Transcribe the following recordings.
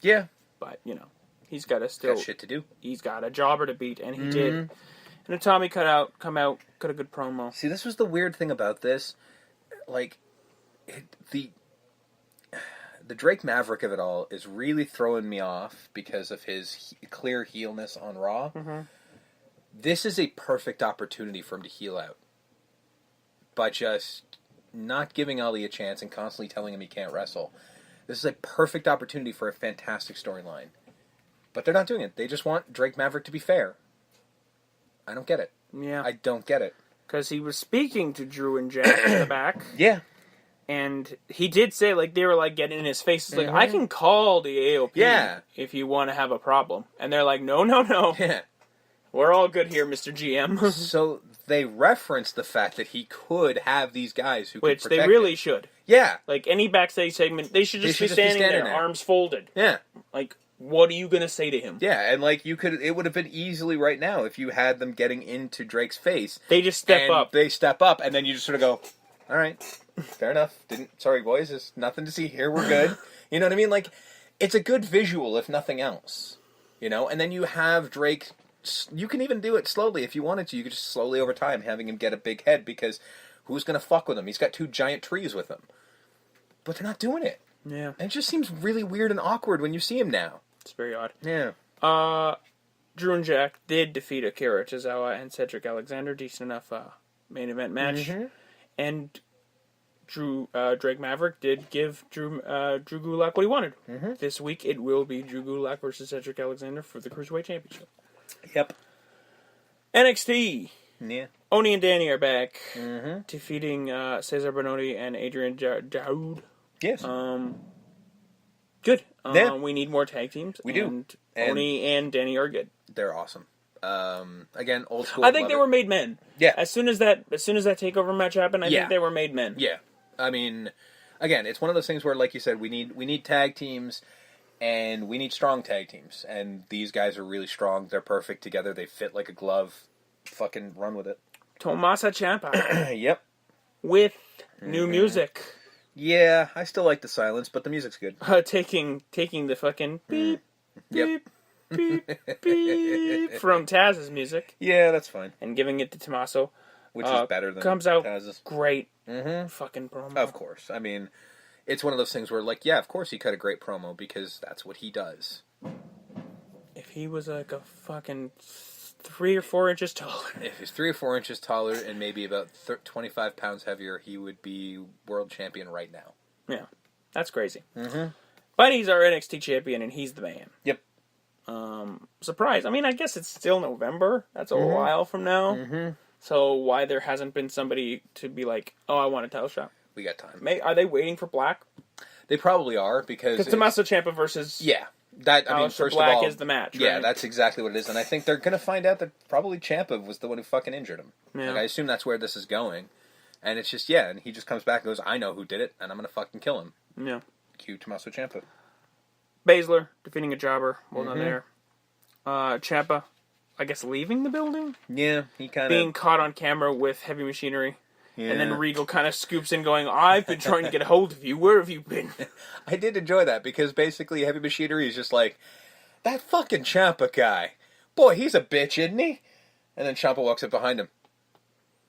Yeah. But, he's got to still... Got shit to do. He's got a jobber to beat, and he did. And Tommy cut a good promo. See, this was the weird thing about this. Like, the Drake Maverick of it all is really throwing me off because of his clear heelness on Raw. Mm-hmm. This is a perfect opportunity for him to heel out. By just not giving Ali a chance and constantly telling him he can't wrestle. This is a perfect opportunity for a fantastic storyline. But they're not doing it. They just want Drake Maverick to be fair. I don't get it. Yeah. I don't get it. Because he was speaking to Drew and Jack in the back. Yeah. And he did say, they were, getting in his face. It's like, I can call the AOP if you want to have a problem. And they're like, no. Yeah. We're all good here, Mr. GM. So they referenced the fact that he could have these guys who could protect Which they really should. Yeah. Any backstage segment, they should just be standing there, arms folded. Yeah. What are you going to say to him? Yeah, and it would have been easily right now if you had them getting into Drake's face. They just step up. They step up, and then you just sort of go, all right, fair enough. Sorry, boys, there's nothing to see here. We're good. You know what I mean? It's a good visual, if nothing else. And then you have Drake. You can even do it slowly if you wanted to. You could just slowly over time having him get a big head because who's going to fuck with him? He's got 2 giant trees with him. But they're not doing it. Yeah. And it just seems really weird and awkward when you see him now. It's very odd. Yeah. Drew and Jack did defeat Akira Tozawa and Cedric Alexander. Decent enough main event match. Mm-hmm. And Drake Maverick did give Drew Gulak what he wanted. Mm-hmm. This week it will be Drew Gulak versus Cedric Alexander for the Cruiserweight Championship. Yep. NXT. Yeah. Oni and Danny are back, defeating Cesar Bononi and Adrian Daoud. Yes. Good. Yeah. We need more tag teams. We do. And Oni and Danny are good. They're awesome. Again, old school. I think they were made men. Yeah. As soon as that takeover match happened, I think they were made men. Yeah. I mean, again, it's one of those things where, like you said, we need tag teams. And we need strong tag teams. And these guys are really strong. They're perfect together. They fit like a glove. Fucking run with it. Tommaso Ciampa. Yep. With new music. Yeah, I still like the silence, but the music's good. Taking the fucking beep, beep, beep, beep from Taz's music. Yeah, that's fine. And giving it to Tommaso. Which is better than comes out Taz's. Great fucking promo. Of course. I mean, it's one of those things where, of course he cut a great promo because that's what he does. If he was a fucking 3 or 4 inches taller. If he's 3 or 4 inches taller and maybe about 25 pounds heavier, he would be world champion right now. Yeah. That's crazy. Mm-hmm. But he's our NXT champion and he's the man. Yep. Surprise. I mean, I guess it's still November. That's a while from now. Mm-hmm. So why there hasn't been somebody to be like, oh, I want a title shot? We got time. Are they waiting for Black? They probably are because Tommaso Ciampa versus first Black of all, is the match. Yeah, right? that's exactly what it is, and I think they're gonna find out that probably Ciampa was the one who fucking injured him. Yeah. I assume that's where this is going, and it's just and he just comes back and goes, "I know who did it, and I'm gonna fucking kill him." Yeah. Cue Tommaso Ciampa. Baszler defeating a jobber. Well done there. Ciampa, I guess, leaving the building. Yeah, he kind of being caught on camera with heavy machinery. Yeah. And then Regal kind of scoops in going, I've been trying to get a hold of you. Where have you been? I did enjoy that because basically Heavy Machinery is just like, that fucking Ciampa guy. Boy, he's a bitch, isn't he? And then Ciampa walks up behind him.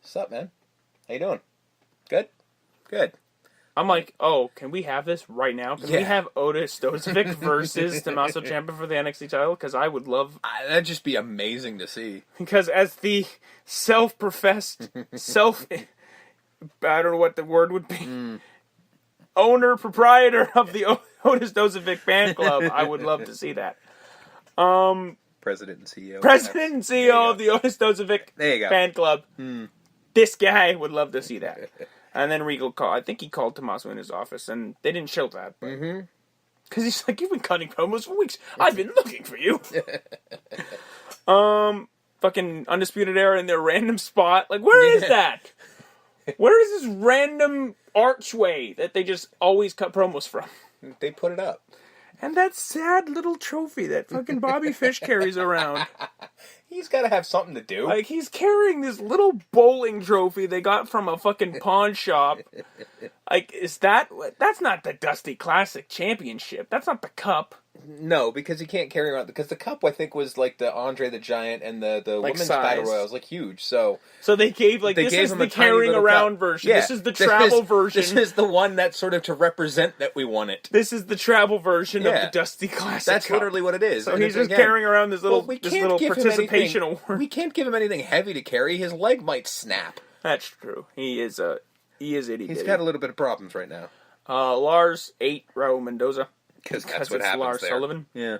What's up, man? How you doing? Good? Good. I'm like, oh, can we have this right now? Can we have Otis Stozovic versus Tommaso Ciampa for the NXT title? Because I would love... That'd just be amazing to see. Because as the self-professed, I don't know what the word would be. Owner, proprietor of the Otis Dozovic fan club. I would love to see that. President and CEO. President and CEO of the Otis Dozovic fan club. This guy would love to see that. And then Regal called. I think he called Tommaso in his office, and they didn't show that. Because he's like, you've been cutting promos for weeks. I've been looking for you. Fucking Undisputed Era in their random spot. Like, where is that? Where is this random archway that they just always cut promos from? They put it up. And that sad little trophy that fucking Bobby Fish carries around. He's got to have something to do. Like, he's carrying this little bowling trophy they got from a fucking pawn shop. Like, that's not the Dusty Classic Championship. That's not the cup. No, because he can't carry around, because the cup, I think, was like the Andre the Giant and the like women's size. battle royal was like huge. So they gave like, this is the carrying around version. Yeah, this is the travel version. This is the one that's sort of to represent that we won it. This is the travel version of the Dusty Classic. That's cup. literally what it is. So he's just carrying around this little participation award. We can't give him anything heavy to carry. His leg might snap. That's true. He is itty. He's got a little bit of problems right now. Lars ate Raul Mendoza. Because that's what happens Lars there. Sullivan. Yeah.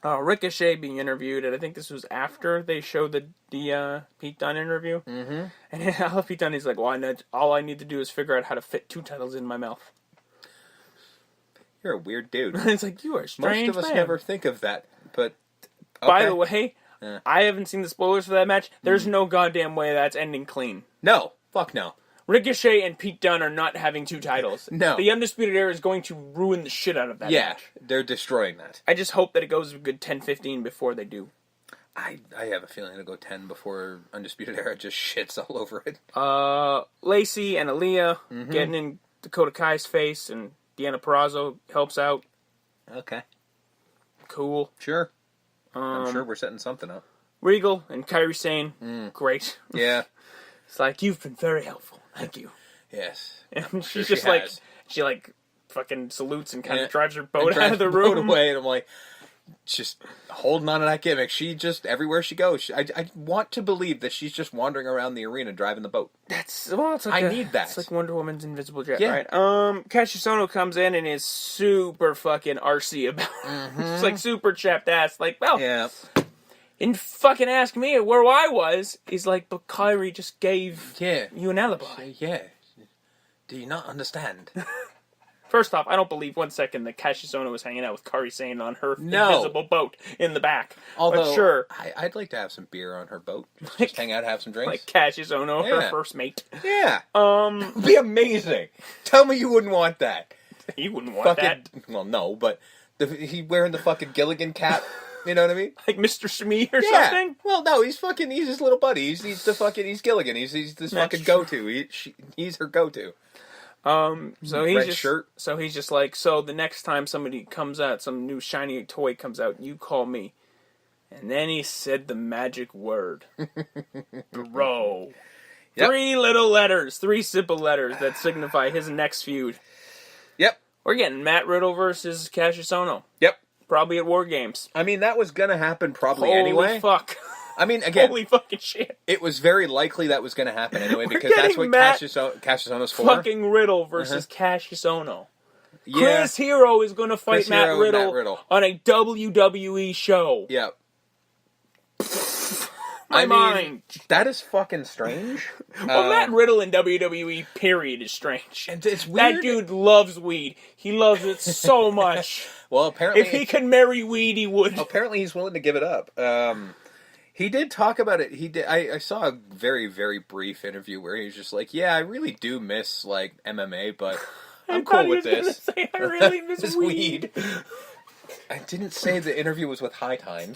Ricochet being interviewed, and I think this was after they showed the Pete Dunne interview. Mm-hmm. And I love Pete Dunne. He's like, "Well, all I need to do is figure out how to fit 2 titles in my mouth." You're a weird dude. It's like, you are a strange Most of us man. never think of that, but... Okay. By the way, I haven't seen the spoilers for that match. There's no goddamn way that's ending clean. No. Fuck no. Ricochet and Pete Dunne are not having 2 titles. No. The Undisputed Era is going to ruin the shit out of that match. They're destroying that. I just hope that it goes a good 10-15 before they do. I have a feeling it'll go 10 before Undisputed Era just shits all over it. Lacey and Aaliyah getting in Dakota Kai's face, and Deanna Purrazzo helps out. Okay. Cool. Sure. I'm sure we're setting something up. Regal and Kairi Sane. Great. Yeah. It's like, you've been very helpful. Thank you. Yes. And she's just like, she fucking salutes and kind of drives her boat out of the room. Boat away, and I'm like, just holding on to that gimmick. She just, everywhere she goes, I want to believe that she's just wandering around the arena driving the boat. It's like I need that. It's like Wonder Woman's invisible jet, right? Cassius Ohno comes in and is super fucking arsey about it. It's like super chapped ass. Like, well, and fucking ask me where I was. He's like, but Kyrie just gave you an alibi. Yeah. Do you not understand? First off, I don't believe 1 second that Cassius Ohno was hanging out with Kairi Sane on her invisible boat in the back. Although, but sure. I'd like to have some beer on her boat. Just hang out, have some drinks. Like Cassius Ohno, her first mate. Yeah. It'd be amazing. Tell me you wouldn't want that. You wouldn't want that. Well, no, but he wearing the fucking Gilligan cap. You know what I mean? Like Mr. Smee or something? Well, no, he's his little buddy. He's Gilligan. He's this fucking go-to. He's her go-to. So he's Red just, shirt. So he's just like, so the next time somebody comes out, some new shiny toy comes out, you call me. And then he said the magic word. Bro. Yep. 3 little letters, 3 simple letters that signify his next feud. Yep. We're getting Matt Riddle versus Cassius Ohno. Yep. Probably at War Games. I mean, that was gonna happen probably Holy anyway. Holy fuck. I mean, again, holy fucking shit. It was very likely that was going to happen anyway, because that's what Cassius Ohno's for. Fucking Riddle versus Cassius Ohno. Yeah. Chris Hero is going to fight Matt Riddle on a WWE show. Yep. My mind. That is fucking strange. Well, Matt Riddle in WWE, period, is strange. And it's weird. That dude loves weed. He loves it so much. Well, apparently... If he could marry weed, he would. Apparently he's willing to give it up. He did talk about it. He did. I saw a very, very brief interview where he was just like, "Yeah, I really do miss like MMA, but I'm cool with this." Say, I really miss weed. I didn't say the interview was with High Times.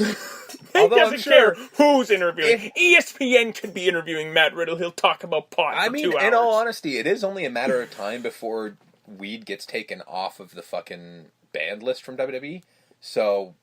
He doesn't care who's interviewing. ESPN could be interviewing Matt Riddle. He'll talk about pot for 2 hours. In all honesty, it is only a matter of time before weed gets taken off of the fucking banned list from WWE. So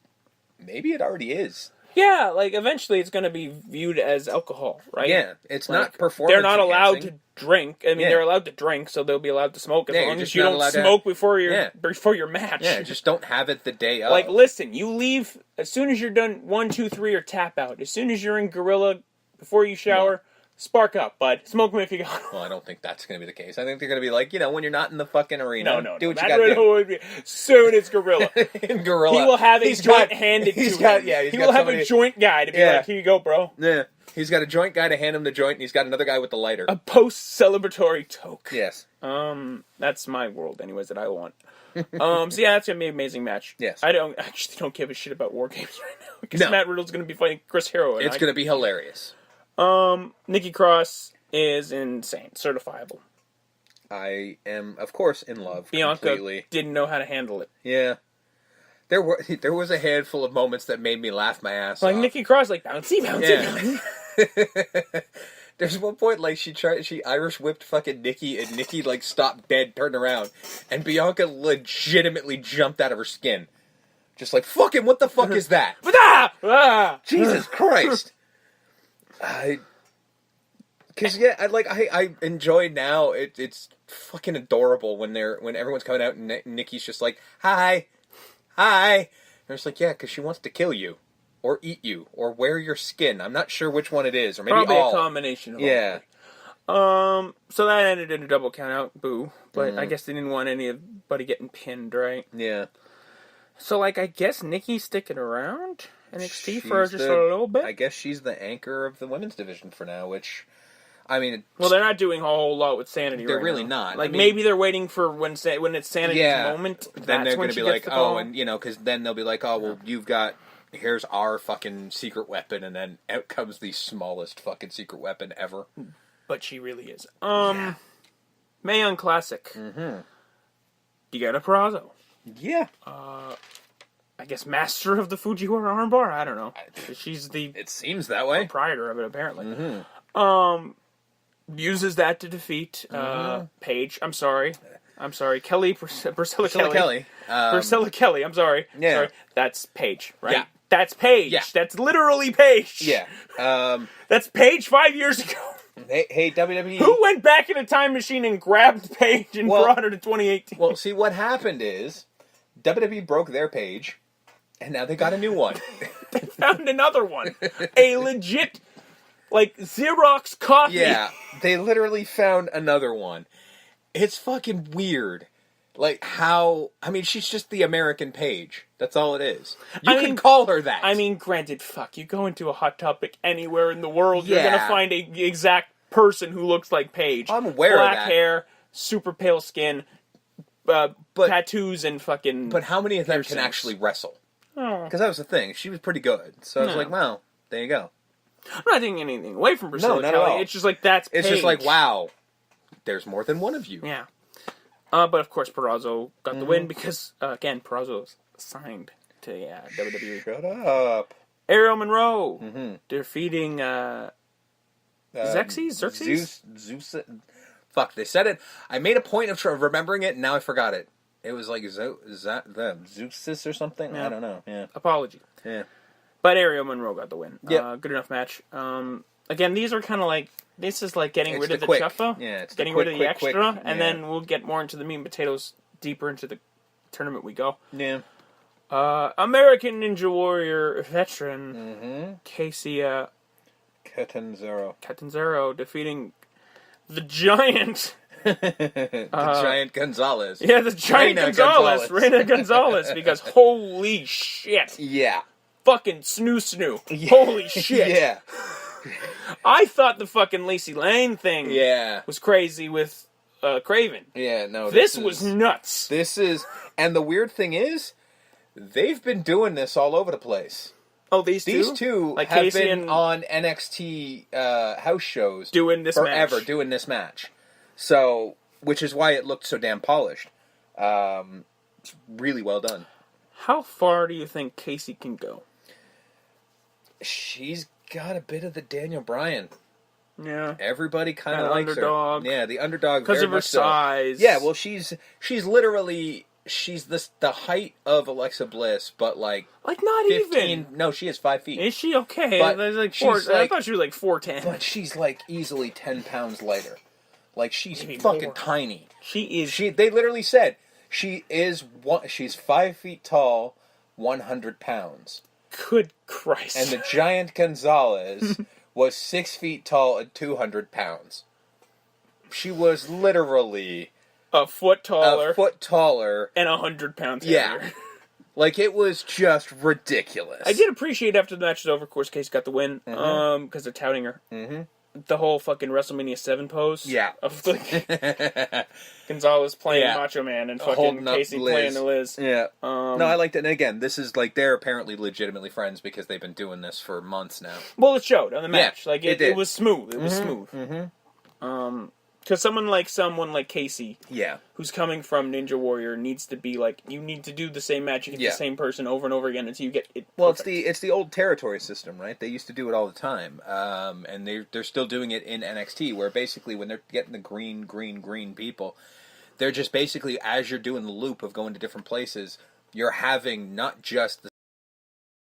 maybe it already is. Yeah, like, eventually it's going to be viewed as alcohol, right? Yeah, it's like, not performance they're not allowed enhancing. to drink. I mean, they're allowed to drink, so they'll be allowed to smoke as long as you don't smoke before your match. Yeah, just don't have it the day of. Like, listen, you leave, as soon as you're done 1, 2, 3, or tap out. As soon as you're in Gorilla, before you shower... Spark up, bud. Smoke me if you got. Well, I don't think that's going to be the case. I think they're going to be like, when you're not in the fucking arena, do what you got to do. Soon as Gorilla. In Gorilla. He will have a joint handed to him. He will have a joint guy to be like, here you go, bro. Yeah. He's got a joint guy to hand him the joint, and he's got another guy with the lighter. A post-celebratory toke. Yes. That's my world, anyways, that I want. So yeah, that's going to be an amazing match. Yes. I actually don't give a shit about War Games right now, because Matt Riddle's going to be fighting Chris Hero. It's going to be hilarious. Nikki Cross is insane. Certifiable. I am, of course, in love Bianca completely. Didn't know how to handle it. Yeah. There was a handful of moments that made me laugh my ass off. Like Nikki Cross, like bouncy, bouncy, bouncy. There's one point like she Irish whipped fucking Nikki, and Nikki like stopped dead, turned around, and Bianca legitimately jumped out of her skin, just like fucking what the fuck is that? Jesus Christ! Because I enjoy now. It's fucking adorable when everyone's coming out and Nikki's just like hi. And it's like, yeah, because she wants to kill you, or eat you, or wear your skin. I'm not sure which one it is, or maybe probably all. a combination of all. So that ended in a double count out, boo. But I guess they didn't want anybody getting pinned, right? Yeah. So I guess Nikki's sticking around NXT for just a little bit. I guess she's the anchor of the women's division for now, which. I mean, well, they're not doing a whole lot with Sanity. They're right really now. not. Like maybe they're waiting for when it's Sanity's moment. Then they're going to be like, oh, and because then they'll be like, oh, well, you've got here's our fucking secret weapon, and then out comes the smallest fucking secret weapon ever. But she really is. Mae Young Classic. Mm-hmm. Deonna Purrazzo. Yeah. I guess master of the Fujiwara armbar. I don't know. She's the. It seems that way. Proprietor of it, apparently. Mm-hmm. Uses that to defeat Paige. I'm sorry, Kelly. Priscilla Kelly. Priscilla Kelly. I'm sorry. Yeah. Sorry. That's Paige, right? Yeah. That's Paige. Yeah. That's literally Paige. Yeah. That's Paige 5 years ago. Hey, WWE. Who went back in a time machine and grabbed Paige and brought her to 2018? Well, see, what happened is WWE broke their Paige, and now they got a new one. They found another one. A legit, Xerox copy. Yeah, they literally found another one. It's fucking weird. She's just the American Paige. That's all it is. You can call her that. I mean, granted, you go into a Hot Topic anywhere in the world, you're going to find a exact person who looks like Paige. I'm aware of that. Black hair, super pale skin, tattoos, and fucking But how many of them piercings. can actually wrestle? Oh. Because that was the thing. She was pretty good. So I was like, well, there you go. I'm not taking anything away from Priscilla not Kelly. at all. It's just that's Paige. It's just like, wow, there's more than one of you. Yeah. But of course, Purrazzo got the win because, again, Purrazzo's signed to WWE. Shut up. Ariel Monroe defeating Xerxes? Zeus. Fuck, they said it. I made a point of remembering it, and now I forgot it. It was like, is that the Zeus or something? Yeah. I don't know. Yeah. Apology. Yeah. But Ariel Monroe got the win. Yeah. Good enough match. Again, these are kind of this is getting rid of the quick. chuffa. Yeah, it's getting quick, rid of the quick, extra, quick. and Yeah. then we'll get more into the meat and potatoes deeper into the tournament we go. Yeah. American Ninja Warrior veteran Casey Catanzaro defeating the Giant. The Giant Gonzalez. Yeah, the Giant Reina Gonzalez, because holy shit. Yeah. Fucking snoo. Holy shit. Yeah. I thought the fucking Lacey Lane thing was crazy with Craven. Yeah, no. This was nuts. And the weird thing is, they've been doing this all over the place. Oh, these two have Casey been on NXT house shows doing this forever, match. doing this match. So, which is why it looked so damn polished. It's really well done. How far do you think Casey can go? She's got a bit of the Daniel Bryan. Yeah. Everybody kind of likes underdog. her. Yeah, the underdog. Because of her size. Yeah, well, she's literally the height of Alexa Bliss, but not 15, even. No, she is 5 feet. Is she okay? But There's she's I thought she was 4'10". But she's easily 10 pounds lighter. She's Maybe fucking more. tiny. She is. They literally said she's 5 feet tall, 100 pounds. Good Christ. And the Giant Gonzalez was 6 feet tall and 200 pounds. She was literally a foot taller. And 100 pounds heavier. Yeah. It was just ridiculous. I did appreciate after the match was over, of course, Case got the win. Because they're touting her. Mm-hmm. The whole fucking WrestleMania 7 pose. Yeah. Of Gonzalez playing Macho Man and fucking Casey playing the Liz. Yeah. No, I liked it. And again, this is they're apparently legitimately friends because they've been doing this for months now. Well, it showed on the match. Yeah, it was smooth. It was smooth. Mm-hmm. Because someone like Casey, Yeah. who's coming from Ninja Warrior, needs to be like, you need to do the same match against the same person over and over again until you get it. Well, perfect. it's the old territory system, right? They used to do it all the time, and they're still doing it in NXT, where basically when they're getting the green people, they're just basically, as you're doing the loop of going to different places, you're having not just the